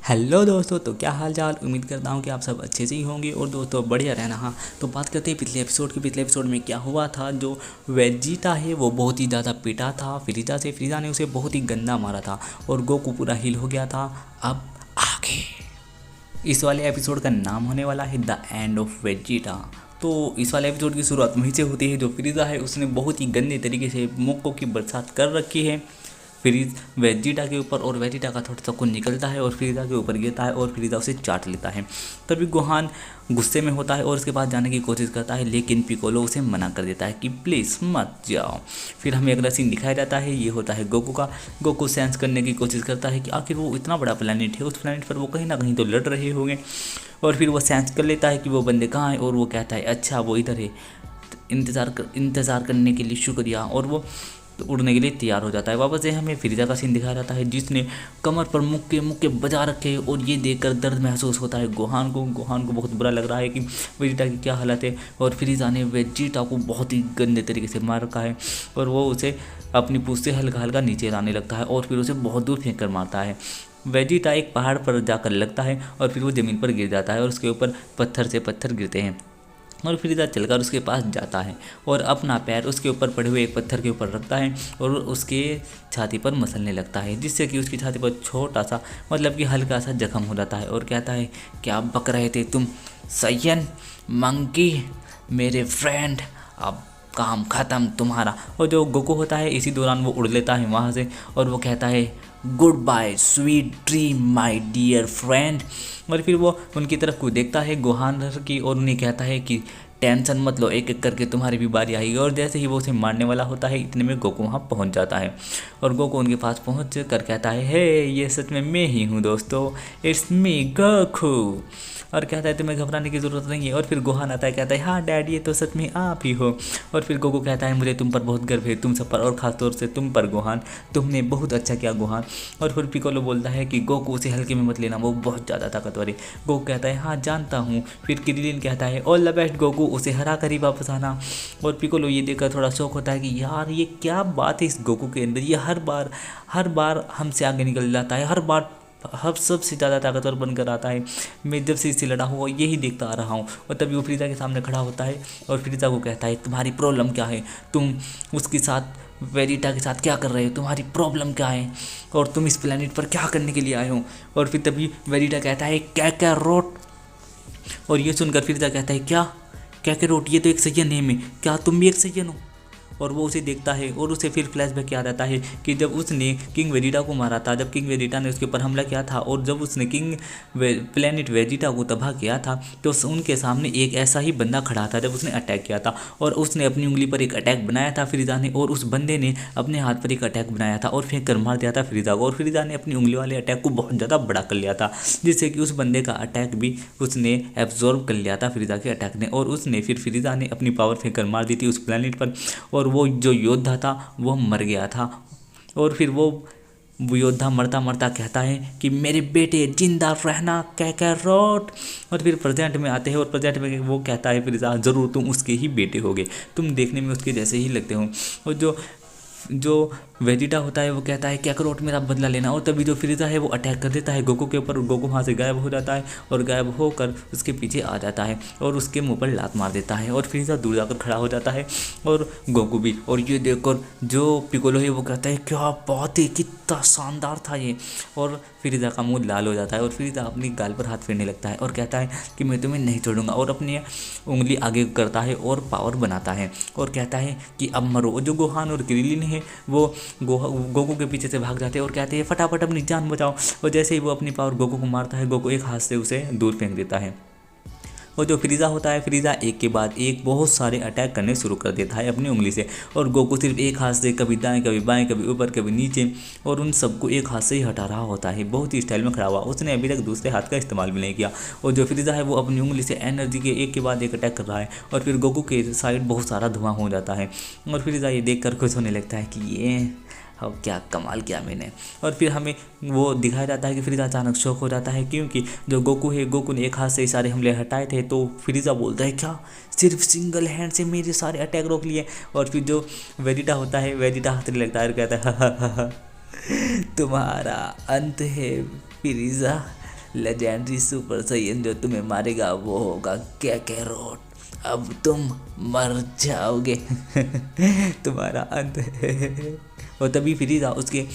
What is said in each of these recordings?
Hello दोस्तों, तो क्या हाल चाल। उम्मीद करता हूँ कि आप सब अच्छे से ही होंगे और दोस्तों बढ़िया रहना। हाँ, तो बात करते हैं पिछले एपिसोड में क्या हुआ था। जो वेजिटा है वो बहुत ही ज़्यादा पिटा था फ्रीजा से। फ्रीजा ने उसे बहुत ही गंदा मारा था और गोकू पूरा हील हो गया था। अब आगे इस वाले एपिसोड का नाम होने वाला है द एंड ऑफ वेजिटा। तो इस वाले एपिसोड की शुरुआत वहीं से होती है। जो फ्रीजा है उसने बहुत ही गंदे तरीके से मोक्को की बरसात कर रखी है फ्रीज वेजिटा के ऊपर, और वेजिटा का थोड़ा सा खून निकलता है और फ्रीजा के ऊपर गिरता है और फ्रीजा उसे चाट लेता है। तभी गोहान गुस्से में होता है और उसके पास जाने की कोशिश करता है, लेकिन पिकोलो उसे मना कर देता है कि प्लीज़ मत जाओ। फिर हमें अगला सीन दिखाया जाता है, ये होता है गोकू का। गोकू सेंस करने की कोशिश करता है कि आखिर वो इतना बड़ा प्लेनेट है, उस प्लेनेट पर वो कहीं ना कहीं तो लड़ रहे होंगे। और फिर वो सेंस कर लेता है कि वो बंदे कहाँ हैं और वो कहता है अच्छा वो इधर है, इंतज़ार करने के लिए शुक्रिया। और वो उड़ने के लिए तैयार हो जाता है। वापस से हमें फ्रीजा का सीन दिखाया जाता है जिसने कमर पर मुक्के मुक्के बजा रखे, और ये देखकर दर्द महसूस होता है गोहान को बहुत बुरा लग रहा है कि वेजिटा की क्या हालत है। और फ्रीजा ने वेजिटा को बहुत ही गंदे तरीके से मार रखा है और वो उसे अपनी पूंछ से हल्का हल्का नीचे लाने लगता है और फिर उसे बहुत दूर फेंक कर मारता है। वेजिटा एक पहाड़ पर जाकर लगता है और फिर वो ज़मीन पर गिर जाता है और उसके ऊपर पत्थर से पत्थर गिरते हैं। और फ्रीजा चलकर उसके पास जाता है और अपना पैर उसके ऊपर पड़े हुए एक पत्थर के ऊपर रखता है और उसके छाती पर मसलने लगता है, जिससे कि उसकी छाती पर छोटा सा मतलब कि हल्का सा जख्म हो जाता है। और कहता है क्या बक रहे थे तुम सैयन मंकी मेरे फ्रेंड, अब काम ख़त्म तुम्हारा। और जो गोकू होता है इसी दौरान वो उड़ लेता है वहाँ से और वो कहता है good bye sweet dream my dear friend. और फिर वो उनकी तरफ को देखता है गोहान की और उन्हें कहता है कि टेंशन मत लो, एक एक करके तुम्हारी भी बारी आएगी। और जैसे ही वो उसे मारने वाला होता है इतने में गोकू वहाँ पहुँच जाता है और गोकू उनके पास पहुँच कर कहता है हे ये सच में मैं ही हूँ दोस्तों, इट्स मी गोकू। और कहता है तुम्हें घबराने की ज़रूरत नहीं है। और फिर गोहान आता है, कहता है हाँ डैड ये तो सच में आप ही हो। और फिर गोकू कहता है मुझे तुम पर बहुत गर्व है, तुम सब पर और ख़ासतौर से तुम पर गोहान, तुमने बहुत अच्छा किया गोहान। और फिर पिकोलो बोलता है कि गोकू उसे हल्के में मत लेना, वो बहुत ज़्यादा ताकतवर है। गोकू कहता है हाँ जानता हूँ। फिर किरिलिन कहता है ऑल द बेस्ट गोकू, उसे हरा कर ही वापस आना। और पिकोलो ये देखकर थोड़ा शौक होता है कि यार ये क्या बात है इस गोकू के अंदर, ये हर बार हमसे आगे निकल जाता है, हर बार हर सबसे ज़्यादा ताकतवर बनकर आता है। मैं जब से इससे लड़ा हूँ और यही देखता आ रहा हूँ। और तभी वो फ्रीजा के सामने खड़ा होता है और फ्रीजा को कहता है तुम्हारी प्रॉब्लम क्या है, तुम उसके साथ वेजिटा के साथ क्या कर रहे हो, तुम्हारी प्रॉब्लम क्या है और तुम इस प्लेनेट पर क्या करने के लिए आए हो। और फिर तभी वेजिटा कहता है क्या रोट। और ये सुनकर फ्रीजा कहता है क्या रोट, ये तो एक सैयन नेम है, क्या तुम भी एक सैयन हो। और वो उसे देखता है और उसे फिर फ्लैशबैक याद आता है कि जब उसने किंग वेजिटा को मारा था, जब किंग वेजिटा ने उसके ऊपर हमला किया था और जब उसने प्लेनेट वेजिटा को तबाह किया था, तो उनके सामने एक ऐसा ही बंदा खड़ा था जब उसने अटैक किया था। और उसने अपनी उंगली पर एक अटैक बनाया था फ्रीजा ने, और उस बंदे ने अपने हाथ पर एक अटैक बनाया था और फेंक कर मार दिया था फ्रीजा को। और फ्रीजा ने अपनी उंगली वाले अटैक को बहुत ज़्यादा बड़ा कर लिया था, जिससे कि उस बंदे का अटैक भी उसने एब्जॉर्ब कर लिया था फ्रीजा के अटैक ने। और उसने फिर फ्रीजा ने अपनी पावर फेंक कर मार दी थी उस प्लेनेट पर, और वो जो योद्धा था वो मर गया था। और फिर वो योद्धा मरता मरता कहता है कि मेरे बेटे जिंदा रहना कैकैरोट। और फिर प्रेजेंट में आते हैं और प्रेजेंट में वो कहता है फिर ज़रूर तुम उसके ही बेटे होगे, तुम देखने में उसके जैसे ही लगते हो। और जो वेजिटा होता है वो कहता है कैकरोट मेरा बदला लेना। और तभी जो फ्रीजा है वो अटैक कर देता है गोकू के ऊपर, गोकू वहाँ से गायब हो जाता है और गायब होकर उसके पीछे आ जाता है और उसके मुंह पर लात मार देता है। और फ्रीजा दूर जाकर खड़ा हो जाता है और गोकू भी। और ये देखकर जो पिकोलो है वो कहता है क्या बात है, कितना शानदार था ये। और फ्रीजा का मुंह लाल हो जाता है और फ्रीजा अपनी गाल पर हाथ फेरने लगता है और कहता है कि मैं तुम्हें नहीं छोड़ूंगा। और अपनी उंगली आगे करता है और पावर बनाता है और कहता है कि अब मरो। जो गोहान और किरिलिन है वो गोकू के पीछे से भाग जाते हैं और कहते हैं फटाफट अपनी जान बचाओ। और जैसे ही वो अपनी पावर गोकू को मारता है, गोकू एक हाथ से उसे दूर फेंक देता है। और जो फ्रीजा होता है, फ्रीजा एक के बाद एक बहुत सारे अटैक करने शुरू कर देता है अपनी उंगली से। और गोकू सिर्फ एक हाथ से कभी दाएं कभी बाएं कभी ऊपर कभी नीचे, और उन सबको एक हाथ से ही हटा रहा होता है। बहुत ही स्टाइल में खड़ा हुआ, उसने अभी तक दूसरे हाथ का इस्तेमाल भी नहीं किया। और जो फ्रीजा है वो अपनी उंगली से एनर्जी के एक के बाद एक अटैक कर रहा है। और फिर गोकू के साइड बहुत सारा धुआं हो जाता है और फ्रीजा ये देख कर खुश होने लगता है कि ये अब क्या कमाल किया मैंने। और फिर हमें वो दिखाया जाता है कि फ्रीजा अचानक शौक हो जाता है, क्योंकि जो गोकू है, गोकू ने एक हाथ से सारे हमले हटाए थे। तो फ्रीजा बोलता है क्या सिर्फ सिंगल हैंड से मेरे सारे अटैक रोक लिए। और फिर जो वेजिटा होता है, वेजिटा हंसने लगता है और कहता है तुम्हारा अंत है फ्रीजा, लेजेंडरी सुपर सैयन जो तुम्हें मारेगा वो होगा कैकेरोट। अब तुम मर जाओगे। तुम्हारा अंत है। और तभी फ्रीजा उसके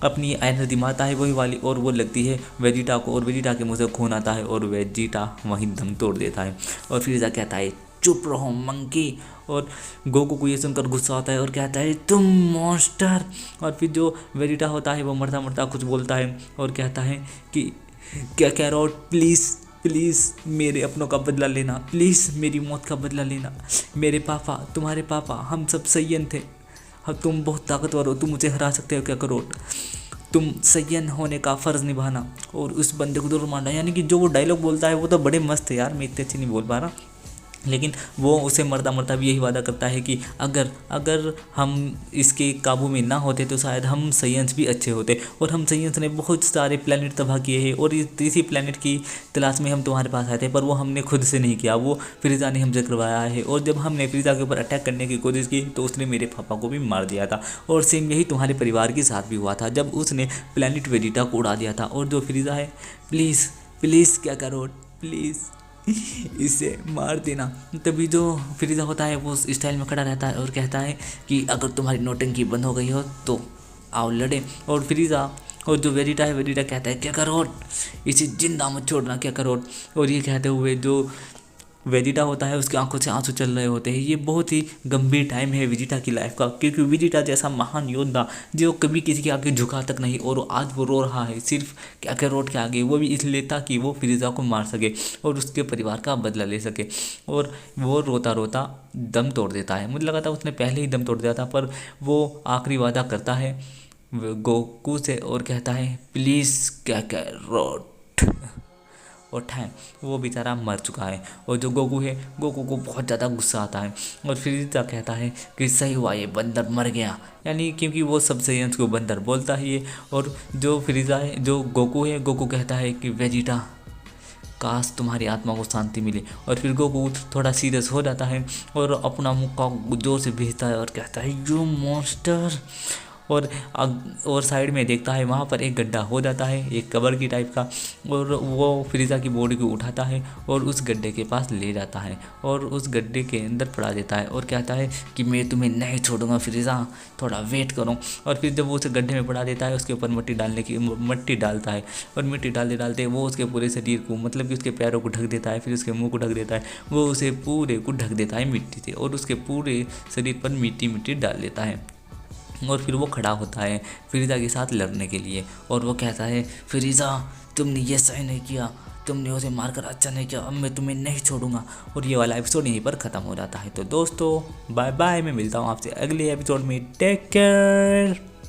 अपनी एनर्जी मारता है वही वाली, और वो लगती है वेजिटा को, और वेजिटा के मुंह से खून आता है और वेजिटा वहीं दम तोड़ देता है। और फ्रीजा कहता है चुप रहो मंकी। और गोकू को ये सुनकर गुस्सा आता है और कहता है तुम मॉन्स्टर। और फिर जो वेजिटा होता है वो मरता मरता कुछ बोलता है और कहता है कि क्या कह रहा हो, प्लीज़ प्लीज़ मेरे अपनों का बदला लेना, प्लीज़ मेरी मौत का बदला लेना। मेरे पापा, तुम्हारे पापा, हम सब सैयन थे। हाँ तुम बहुत ताकतवर हो, तुम मुझे हरा सकते हो क्या करोट। तुम सैयन होने का फ़र्ज़ निभाना और उस बंदे को जरूर मारना। यानी कि जो वो डायलॉग बोलता है वो तो बड़े मस्त है यार, मैं इतने अच्छे नहीं बोल पा रहा, लेकिन वो उसे मरता मरता भी यही वादा करता है कि अगर अगर हम इसके काबू में ना होते तो शायद हम सैयंस भी अच्छे होते। और हम सैयंस ने बहुत सारे प्लेनेट तबाह किए हैं और इसी प्लेनेट की तलाश में हम तुम्हारे पास आए थे, पर वो हमने खुद से नहीं किया, वो फ्रीजा ने हमसे करवाया है। और जब हमने फ्रीजा के ऊपर अटैक करने की कोशिश की तो उसने मेरे पापा को भी मार दिया था। और सेम यही तुम्हारे परिवार के साथ भी हुआ था जब उसने प्लेनेट वेजिटा को उड़ा दिया था। और जो फ्रीजा है, प्लीज़ प्लीज़ क्या करो, प्लीज़ इसे मार देना। तभी जो फ्रीजा होता है वो उस स्टाइल में खड़ा रहता है और कहता है कि अगर तुम्हारी नौटंकी बंद हो गई हो तो आओ लड़े। और फ्रीजा और जो वेजिटा है, वेजिटा कहता है क्या करोड़, इसे जिंदा मत छोड़ना क्या करोड़। और ये कहते हुए जो वेजिटा होता है उसकी आंखों से आंसू चल रहे होते हैं। ये बहुत ही गंभीर टाइम है वेजिटा की लाइफ का, क्योंकि वेजिटा जैसा महान योद्धा जो कभी किसी के आगे झुका तक नहीं, और आज वो रो रहा है सिर्फ कैकेरोट के आगे, वो भी इसलिए ताकि वो फ्रीजा को मार सके और उसके परिवार का बदला ले सके। और वो रोता रोता दम तोड़ देता है। मुझे लगा था उसने पहले ही दम तोड़ दिया था, पर वो आखिरी वादा करता है गोकू से और कहता है प्लीज़ कैकेरोट। और टाइम वो बेचारा मर चुका है। और जो गोकू है, गोकू को बहुत ज़्यादा गुस्सा आता है और फ्रीजा कहता है कि सही हुआ ये बंदर मर गया, यानी क्योंकि वो सब सैयंस को बंदर बोलता है ये। और जो फ्रीजा है, जो गोकू है, गोकू कहता है कि वेजिटा काश तुम्हारी आत्मा को शांति मिले। और फिर गोकू थोड़ा सीरियस हो जाता है और अपना मुक्का जोर से भेजता है और कहता है यू मॉन्स्टर। और साइड में देखता है वहाँ पर एक गड्ढा हो जाता है, एक कबर की टाइप का, और वो फ्रीजा की बॉडी को उठाता है और उस गड्ढे के पास ले जाता है और उस गड्ढे के अंदर पड़ा देता है और कहता है कि मैं तुम्हें नहीं छोड़ूंगा फ्रीजा, थोड़ा वेट करो। और फिर जब वो उसे गड्ढे में पड़ा देता है उसके ऊपर मट्टी डालता है और मिट्टी डालते डालते वो उसके पूरे शरीर को, मतलब कि उसके पैरों को ढक देता है, फिर उसके मुंह को ढक देता है, वो उसे पूरे को ढक देता है मिट्टी से और उसके पूरे शरीर पर मिट्टी डाल देता है। और फिर वो खड़ा होता है फ्रीजा के साथ लड़ने के लिए और वो कहता है फ्रीजा तुमने ये सही नहीं किया, तुमने उसे मारकर अच्छा नहीं किया, अब मैं तुम्हें नहीं छोड़ूंगा। और ये वाला एपिसोड यहीं पर ख़त्म हो जाता है। तो दोस्तों बाय बाय, मैं मिलता हूँ आपसे अगले एपिसोड में, टेक केयर।